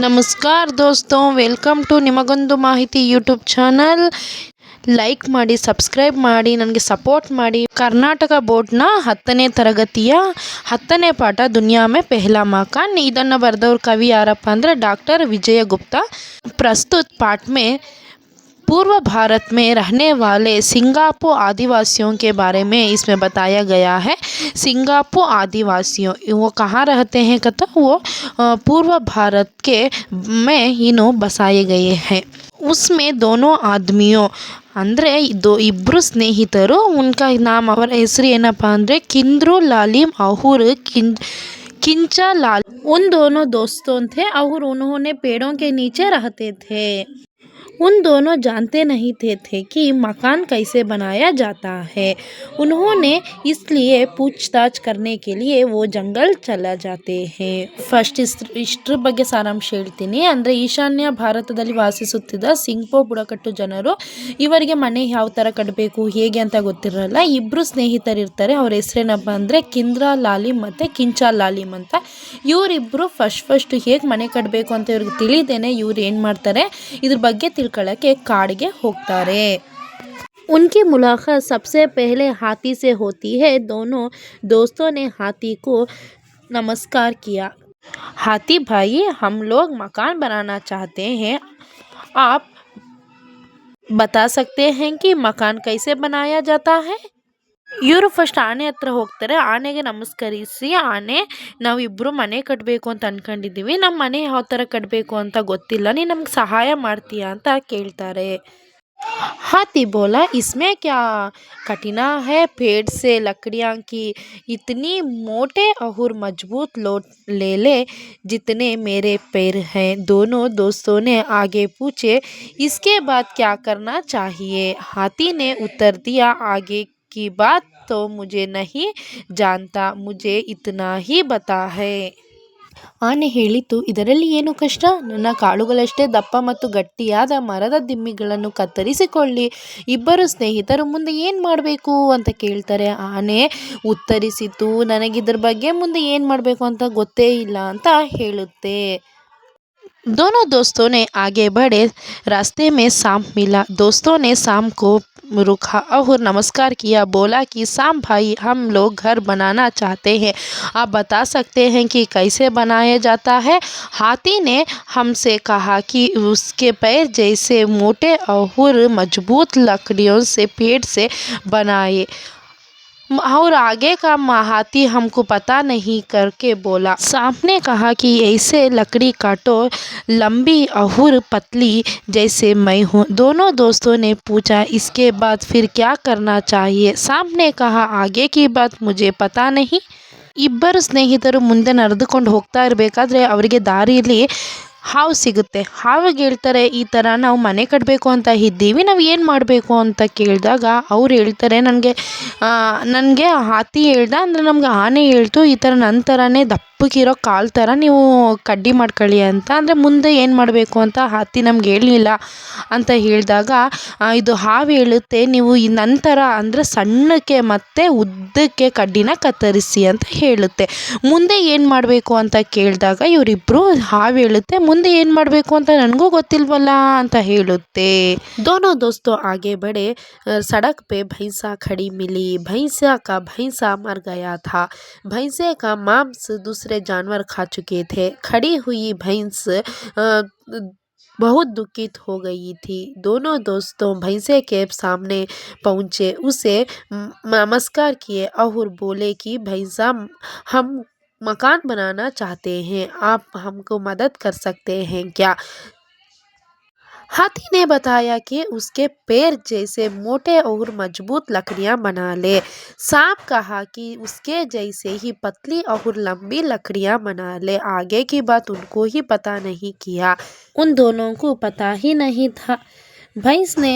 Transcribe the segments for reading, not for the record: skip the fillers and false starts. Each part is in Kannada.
ನಮಸ್ಕಾರ ದೋಸ್ತೋ, ವೆಲ್ಕಮ್ ಟು ನಿಮಗೊಂದು ಮಾಹಿತಿ ಯೂಟ್ಯೂಬ್ ಚಾನಲ್. ಲೈಕ್ ಮಾಡಿ, ಸಬ್ಸ್ಕ್ರೈಬ್ ಮಾಡಿ, ನನಗೆ ಸಪೋರ್ಟ್ ಮಾಡಿ. ಕರ್ನಾಟಕ ಬೋರ್ಡ್ನ 10ನೇ ತರಗತಿಯ 10ನೇ ಪಾಠ ದುನಿಯಾ ಮೇ ಪೆಹ್ಲಾ ಮಕಾನ್. ಇದನ್ನು ಬರೆದವ್ರ ಕವಿ ಯಾರಪ್ಪ ಅಂದರೆ ಡಾಕ್ಟರ್ ವಿಜಯ ಗುಪ್ತಾ. प्रस्तुत पाठ में पूर्व भारत में रहने वाले सिंगापो आदिवासियों के बारे में इसमें बताया गया है. सिंगापो आदिवासियों वो कहाँ रहते हैं कहता वो पूर्व भारत के में इन्हों बसाए गए हैं. उसमें दोनों आदमियों ಅಂದರೆ ಇಬ್ಬರು ಸ್ನೇಹಿತರು. ಉನ್ಕಾ ನಾಮ್ ಅವರ ಹೆಸರು ಏನಪ್ಪ ಅಂದರೆ ಕಿಂದ್ರು ಲಾಲಿಮ್ और किंचा लाल. उन दोनों दोस्तों थे और उन्होंने पेड़ों के नीचे रहते थे. उन दोनों जानते नहीं थे कि मकान कैसे बनाया जाता है. उन्होंने इसलिए पूछताछ करने के लिए वो जंगल चला जाते हैं. ಫಸ್ಟ್ ಇಷ್ಟರ ಬಗ್ಗೆ ಸಾರಾಂಶ ಹೇಳ್ತೀನಿ. ಅಂದರೆ ಈಶಾನ್ಯ ಭಾರತದಲ್ಲಿ ವಾಸಿಸುತ್ತಿದ್ದ ಸಿಂಗ್ಪೋ ಬುಡಕಟ್ಟು ಜನರು, ಇವರಿಗೆ ಮನೆ ಯಾವ ಥರ ಕಟ್ಟಬೇಕು ಹೇಗೆ ಅಂತ ಗೊತ್ತಿರಲ್ಲ. ಇಬ್ಬರು ಸ್ನೇಹಿತರಿರ್ತಾರೆ. ಅವ್ರ ಹೆಸರೇನಪ್ಪ ಅಂದರೆ ಕಿಂದ್ರಾ ಲಾಲಿಮ್ ಮತ್ತು ಕಿಂಚಾ ಲಾಲಿಮ್ ಅಂತ. ಇವರಿಬ್ಬರು ಫಸ್ಟ್ ಹೇಗೆ ಮನೆ ಕಟ್ಟಬೇಕು ಅಂತ ಇವ್ರಿಗೆ ತಿಳಿದೇನೆ ಇವ್ರು ಏನು ಮಾಡ್ತಾರೆ, ಇದ್ರ ಬಗ್ಗೆ ತಿಳ್ಕೊಳ್ಳೋಕ್ಕೆ ಕಾಡಿಗೆ ಹೋಗ್ತಾರೆ. उनकी मुलाकात सबसे पहले हाथी से होती है. दोनों दोस्तों ने हाथी को नमस्कार किया. हाथी भाई, हम लोग मकान बनाना चाहते हैं. आप बता सकते हैं कि मकान कैसे बनाया जाता है. ಇವರು ಫಸ್ಟ್ ಆನೆ ಹತ್ರ ಹೋಗ್ತಾರೆ. ಆನೆಗೆ ನಮಸ್ಕರಿಸಿ, ಆನೆ ನಾವಿಬ್ಬರು ಮನೆ ಕಟ್ಟಬೇಕು ಅಂತ ಅಂದ್ಕೊಂಡಿದ್ದೀವಿ, ನಮ್ಮ ಮನೆ ಯಾವ ಥರ ಕಟ್ಟಬೇಕು ಅಂತ ಗೊತ್ತಿಲ್ಲ, ನೀನು ನಮ್ಗೆ ಸಹಾಯ ಮಾಡ್ತೀಯಾ ಅಂತ ಕೇಳ್ತಾರೆ. हाथी बोला, इसमें क्या कठिना है. पेड़ से लकड़ियाँ की इतनी मोटे और मजबूत लोट ले ले जितने मेरे पैर हैं. दोनों दोस्तों ने आगे पूछे, इसके बाद क्या करना चाहिए. हाथी ने उत्तर दिया, आगे की बात तो मुझे नहीं जानता, मुझे इतना ही पता है. ಆನೆ ಹೇಳಿತು, ಇದರಲ್ಲಿ ಏನು ಕಷ್ಟ, ನನ್ನ ಕಾಳುಗಳಷ್ಟೇ ದಪ್ಪ ಮತ್ತು ಗಟ್ಟಿಯಾದ ಮರದ ದಿಮ್ಮಿಗಳನ್ನು ಕತ್ತರಿಸಿಕೊಳ್ಳಿ. ಇಬ್ಬರು ಸ್ನೇಹಿತರು ಮುಂದೆ ಏನು ಮಾಡಬೇಕು ಅಂತ ಕೇಳ್ತಾರೆ. ಆನೆ ಉತ್ತರಿಸಿತು, ನನಗಿದ್ರ ಬಗ್ಗೆ ಮುಂದೆ ಏನು ಮಾಡಬೇಕು ಅಂತ ಗೊತ್ತೇ ಇಲ್ಲ ಅಂತ ಹೇಳುತ್ತೆ. दोनों दोस्तों ने आगे बढ़े. रास्ते में सांप मिला. दोस्तों ने सांप को रुका और नमस्कार किया. बोला कि सांप भाई, हम लोग घर बनाना चाहते हैं, आप बता सकते हैं कि कैसे बनाया जाता है. हाथी ने हमसे कहा कि उसके पैर जैसे मोटे और मजबूत लकड़ियों से पेड़ से बनाए, और आगे का हाथी हमको पता नहीं करके बोला. सांप ने कहा कि ऐसे लकड़ी काटो, लंबी और पतली जैसे मैं हूँ. दोनों दोस्तों ने पूछा, इसके बाद फिर क्या करना चाहिए. सांप ने कहा, आगे की बात मुझे पता नहीं. ಇಬ್ಬರು ಸ್ನೇಹಿತರು ಮುಂದೆ ನಡೆದುಕೊಂಡು ಹೋಗ್ತಾ ಇರಬೇಕಾದ್ರೆ ಅವರಿಗೆ ದಾರಿಯಲ್ಲಿ ಹಾವು ಸಿಗುತ್ತೆ. ಹಾವಿಗೆ ಹೇಳ್ತಾರೆ, ಈ ಥರ ನಾವು ಮನೆ ಕಟ್ಟಬೇಕು ಅಂತ ಇದ್ದೀವಿ, ನಾವು ಏನು ಮಾಡಬೇಕು ಅಂತ ಕೇಳಿದಾಗ ಅವ್ರು ಹೇಳ್ತಾರೆ, ನನಗೆ ಹಾತಿ ಹೇಳ್ದ ಅಂದರೆ ನಮ್ಗೆ ಆನೆ ಹೇಳ್ತು, ಈ ಥರ ನನ್ನ ಥರನೇ ದಪ್ಪಕ್ಕಿರೋ ಕಾಲು ಥರ ನೀವು ಕಡ್ಡಿ ಮಾಡ್ಕೊಳ್ಳಿ ಅಂತ. ಅಂದರೆ ಮುಂದೆ ಏನು ಮಾಡಬೇಕು ಅಂತ ಹಾತಿ ನಮ್ಗೆ ಹೇಳಲಿಲ್ಲ ಅಂತ ಹೇಳಿದಾಗ ಇದು ಹಾವು ಹೇಳುತ್ತೆ, ನೀವು ಈ ನಂತರ ಅಂದರೆ ಸಣ್ಣಕ್ಕೆ ಮತ್ತು ಉದ್ದಕ್ಕೆ ಕಡ್ಡಿನ ಕತ್ತರಿಸಿ ಅಂತ ಹೇಳುತ್ತೆ. ಮುಂದೆ ಏನು ಮಾಡಬೇಕು ಅಂತ ಕೇಳಿದಾಗ ಇವರಿಬ್ಬರು ಹಾವು ಹೇಳುತ್ತೆ, ಮುಂದೆ ಏನು ಮಾಡಬೇಕು ಅಂತ ನನಗೂ ಗೊತ್ತಿಲ್ವಲ್ಲ ಅಂತ ಹೇಳುತ್ತೆ. दोनों दोस्तों आगे बढ़े. सड़क पे भैंसा खड़ी मिली. भैंसा का भैंसा मर गया था. भैंसे का मांस दूसरे जानवर खा चुके थे. खड़ी हुई भैंस बहुत दुखित हो गई थी. दोनों दोस्तों भैंसे के सामने पहुँचे, उसे नमस्कार किए और बोले कि भैंसा, हम मकान बनाना चाहते हैं, आप हमको मदद कर सकते हैं क्या. हाथी ने बताया कि उसके पैर जैसे मोटे और मजबूत लकड़ियां बना ले. सांप कहा कि उसके जैसे ही पतली और लंबी लकड़ियां बना ले. आगे की बात उनको ही पता नहीं किया. उन दोनों को पता ही नहीं था. भैंस ने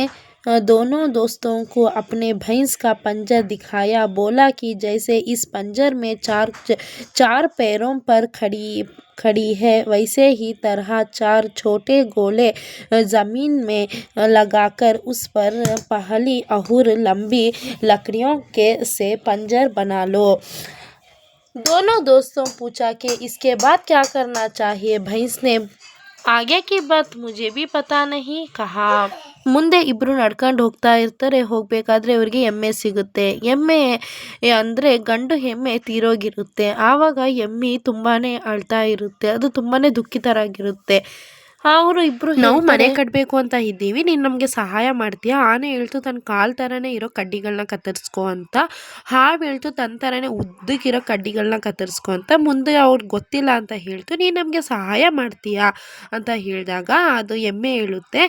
दोनों दोस्तों को अपने भैंस का पंजर दिखाया. बोला कि जैसे इस पंजर में चार पैरों पर खड़ी है, वैसे ही तरह चार छोटे गोले ज़मीन में लगाकर उस पर पहली और लंबी लकड़ियों से पंजर बना लो. दोनों दोस्तों पूछा कि इसके बाद क्या करना चाहिए. भैंस ने ಆಗೆ ಕಿ ಬಾತ್ ಮುझे भी पता नहीं ಕಹಾ. ಮುಂದೆ ಇಬ್ರು ನಡ್ಕೊಂಡು ಹೋಗ್ತಾ ಇರ್ತಾರೆ. ಹೋಗ್ಬೇಕಾದ್ರೆ ಅವ್ರಿಗೆ ಎಮ್ಮೆ ಸಿಗುತ್ತೆ. ಎಮ್ಮೆ ಅಂದರೆ ಗಂಡು ಎಮ್ಮೆ ತೀರೋಗಿರುತ್ತೆ. ಆವಾಗ ಎಮ್ಮೆ ತುಂಬಾನೇ ಅಳ್ತಾ ಇರುತ್ತೆ. ಅದು ತುಂಬಾನೇ ದುಃಖಿತರಾಗಿರುತ್ತೆ. ಅವರು ಇಬ್ರು ನಾವು ಮನೆ ಕಟ್ಟಬೇಕು ಅಂತ ಇದ್ದೀವಿ, ನೀನು ನಮಗೆ ಸಹಾಯ ಮಾಡ್ತೀಯಾ? ಆನೆ ಹೇಳ್ತು ತನ್ನ ಕಾಲು ಥರನೇ ಇರೋ ಕಡ್ಡಿಗಳನ್ನ ಕತ್ತರಿಸ್ಕೊ ಅಂತ. ಹಾವು ಹೇಳ್ತು ತನ್ನ ಥರನೇ ಉದ್ದಕ್ಕಿರೋ ಕಡ್ಡಿಗಳನ್ನ ಕತ್ತರಿಸ್ಕೊ ಅಂತ. ಮುಂದೆ ಅವ್ರಿಗೆ ಗೊತ್ತಿಲ್ಲ ಅಂತ ಹೇಳ್ತು, ನೀನು ನಮಗೆ ಸಹಾಯ ಮಾಡ್ತೀಯಾ ಅಂತ ಹೇಳಿದಾಗ ಅದು ಎಮ್ಮೆ ಹೇಳುತ್ತೆ,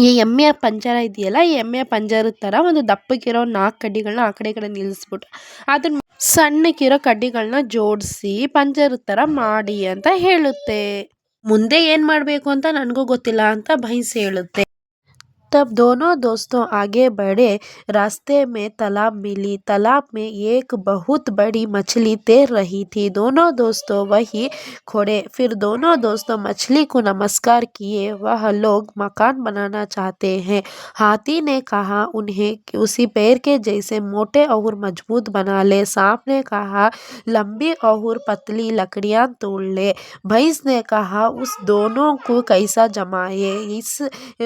ಈ ಎಮ್ಮೆಯ ಪಂಜರ ಇದೆಯಲ್ಲ, ಈ ಎಮ್ಮೆಯ ಪಂಜರದ ಥರ ಒಂದು ದಪ್ಪಕ್ಕಿರೋ 4 ಕಡ್ಡಿಗಳನ್ನ ಆ ಕಡೆ ಈ ಕಡೆ ನಿಲ್ಲಿಸ್ಬಿಟ್ಟು ಅದನ್ನ ಸಣ್ಣಕ್ಕಿರೋ ಕಡ್ಡಿಗಳನ್ನ ಜೋಡಿಸಿ ಪಂಜರದ ಥರ ಮಾಡಿ ಅಂತ ಹೇಳುತ್ತೆ. ಮುಂದೆ ಏನು ಮಾಡಬೇಕು ಅಂತ ನನಗೂ ಗೊತ್ತಿಲ್ಲ ಅಂತ ಭೈಂಸ್ ಹೇಳುತ್ತೆ. तब दोनों दोस्तों आगे बढ़े. रास्ते में तालाब मिली. तालाब में एक बहुत बड़ी मछली तैर रही थी. दोनों दोस्तों वहीं खड़े. फिर दोनों दोस्तों मछली को नमस्कार किए. वह लोग मकान बनाना चाहते हैं. हाथी ने कहा उन्हें कि उसी पेड़ के जैसे मोटे और मजबूत बना ले. सांप ने कहा लंबी और पतली लकड़ियां तोड़ ले. भैंस ने कहा उस दोनों को कैसा जमाए. इस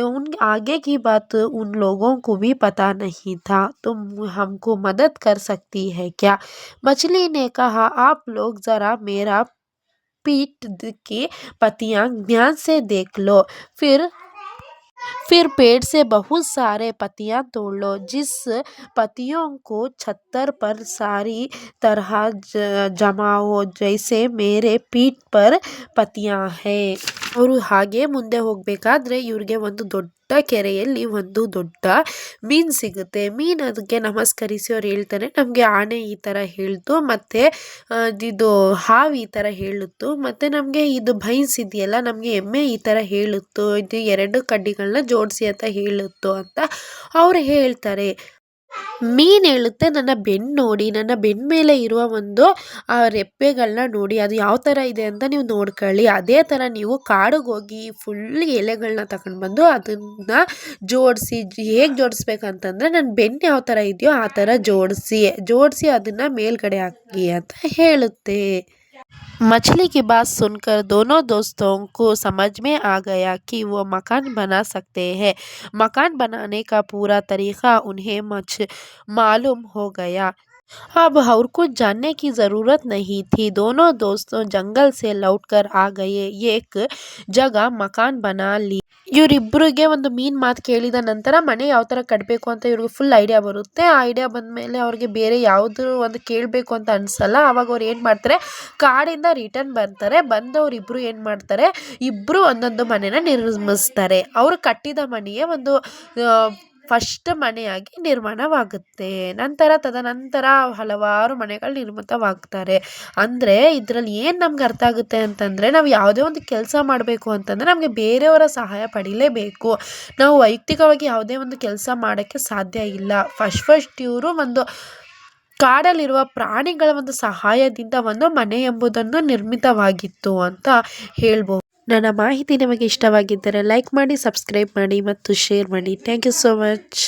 उन आगे की बात उन लोगों को भी पता नहीं था. तुम हमको मदद कर सकती है क्या? मछली ने कहा आप लोग जरा मेरा पीठ की पत्तियां ध्यान से देख लो. फिर पेड़ से बहुत सारे पत्तियां तोड़ लो. जिस पत्तियों को छत्तर पर सारी तरह जमाओ जैसे मेरे पीठ पर पत्तियां है. ಅವರು ಹಾಗೆ ಮುಂದೆ ಹೋಗಬೇಕಾದ್ರೆ ಇವ್ರಿಗೆ ಒಂದು ದೊಡ್ಡ ಕೆರೆಯಲ್ಲಿ ಒಂದು ದೊಡ್ಡ ಮೀನು ಸಿಗುತ್ತೆ. ಮೀನು ಅದಕ್ಕೆ ನಮಸ್ಕರಿಸಿ ಅವ್ರು ಹೇಳ್ತಾರೆ, ನಮಗೆ ಆನೆ ಈ ಥರ ಹೇಳ್ತು, ಮತ್ತು ಇದು ಹಾವು ಈ ಥರ ಹೇಳುತ್ತು, ಮತ್ತು ನಮಗೆ ಇದು ಭೈಂಸ್ ಇದೆಯಲ್ಲ ನಮಗೆ ಎಮ್ಮೆ ಈ ಥರ ಹೇಳುತ್ತು, ಇದು 2 ಕಡ್ಡಿಗಳನ್ನ ಜೋಡಿಸಿ ಅಂತ ಹೇಳುತ್ತು ಅಂತ ಅವ್ರು ಹೇಳ್ತಾರೆ. ಮೀನು ಹೇಳುತ್ತೆ, ನನ್ನ ಬೆನ್ನು ನೋಡಿ, ನನ್ನ ಬೆನ್ನ ಮೇಲೆ ಇರುವ ಒಂದು ರೆಪ್ಪೆಗಳನ್ನ ನೋಡಿ, ಅದು ಯಾವ ಥರ ಇದೆ ಅಂತ ನೀವು ನೋಡ್ಕೊಳ್ಳಿ. ಅದೇ ಥರ ನೀವು ಕಾಡಿಗೆ ಹೋಗಿ ಫುಲ್ ಎಲೆಗಳನ್ನ ತಗೊಂಡು ಬಂದು ಅದನ್ನು ಜೋಡಿಸಿ. ಹೇಗೆ ಜೋಡಿಸ್ಬೇಕಂತಂದರೆ ನನ್ನ ಬೆನ್ನು ಯಾವ ಥರ ಇದೆಯೋ ಆ ಥರ ಜೋಡಿಸಿ ಅದನ್ನು ಮೇಲ್ಗಡೆ ಹಾಕಿ ಅಂತ ಹೇಳುತ್ತೆ. मछली की बात सुनकर दोनों दोस्तों को समझ में आ गया कि वो मकान बना सकते हैं. मकान बनाने का पूरा तरीका उन्हें मालूम हो गया. अब और कुछ जानने की ज़रूरत नहीं थी. दोनों दोस्तों जंगल से लौटकर आ गए. एक जगह मकान बना ली. ಇವರಿಬ್ಬರಿಗೆ ಒಂದು ಮೀನು ಮಾತು ಕೇಳಿದ ನಂತರ ಮನೆ ಯಾವ ಥರ ಕಟ್ಟಬೇಕು ಅಂತ ಇವ್ರಿಗೆ ಫುಲ್ ಐಡಿಯಾ ಬರುತ್ತೆ. ಆ ಐಡಿಯಾ ಬಂದಮೇಲೆ ಅವ್ರಿಗೆ ಬೇರೆ ಯಾವುದು ಒಂದು ಕೇಳಬೇಕು ಅಂತ ಅನಿಸಲ್ಲ. ಆವಾಗ ಅವ್ರು ಏನು ಮಾಡ್ತಾರೆ, ಕಾಡಿಂದ ರಿಟರ್ನ್ ಬರ್ತಾರೆ. ಬಂದವ್ರು ಇಬ್ಬರು ಏನು ಮಾಡ್ತಾರೆ, ಇಬ್ಬರು ಒಂದೊಂದು ಮನೆನ ನಿರ್ಮಿಸ್ತಾರೆ. ಅವರು ಕಟ್ಟಿದ ಮನೆಯೇ ಒಂದು ಫಸ್ಟ್ ಮನೆಯಾಗಿ ನಿರ್ಮಾಣವಾಗುತ್ತೆ. ತದನಂತರ ಹಲವಾರು ಮನೆಗಳು ನಿರ್ಮಿತವಾಗ್ತಾರೆ. ಅಂದರೆ ಇದರಲ್ಲಿ ಏನು ನಮ್ಗೆ ಅರ್ಥ ಆಗುತ್ತೆ ಅಂತಂದರೆ, ನಾವು ಯಾವುದೇ ಒಂದು ಕೆಲಸ ಮಾಡಬೇಕು ಅಂತಂದರೆ ನಮಗೆ ಬೇರೆಯವರ ಸಹಾಯ ಪಡಿಲೇಬೇಕು. ನಾವು ವೈಯಕ್ತಿಕವಾಗಿ ಯಾವುದೇ ಒಂದು ಕೆಲಸ ಮಾಡೋಕ್ಕೆ ಸಾಧ್ಯ ಇಲ್ಲ. ಫಸ್ಟ್ ಇವರು ಒಂದು ಕಾಡಲ್ಲಿರುವ ಪ್ರಾಣಿಗಳ ಒಂದು ಸಹಾಯದಿಂದ ಒಂದು ಮನೆ ಎಂಬುದನ್ನು ನಿರ್ಮಿತವಾಗಿತ್ತು ಅಂತ ಹೇಳ್ಬೋದು. ನನ್ನ ಮಾಹಿತಿ ನಿಮಗೆ ಇಷ್ಟವಾಗಿದ್ದರೆ ಲೈಕ್ ಮಾಡಿ, ಸಬ್ಸ್ಕ್ರೈಬ್ ಮಾಡಿ ಮತ್ತು ಶೇರ್ ಮಾಡಿ. Thank you so much.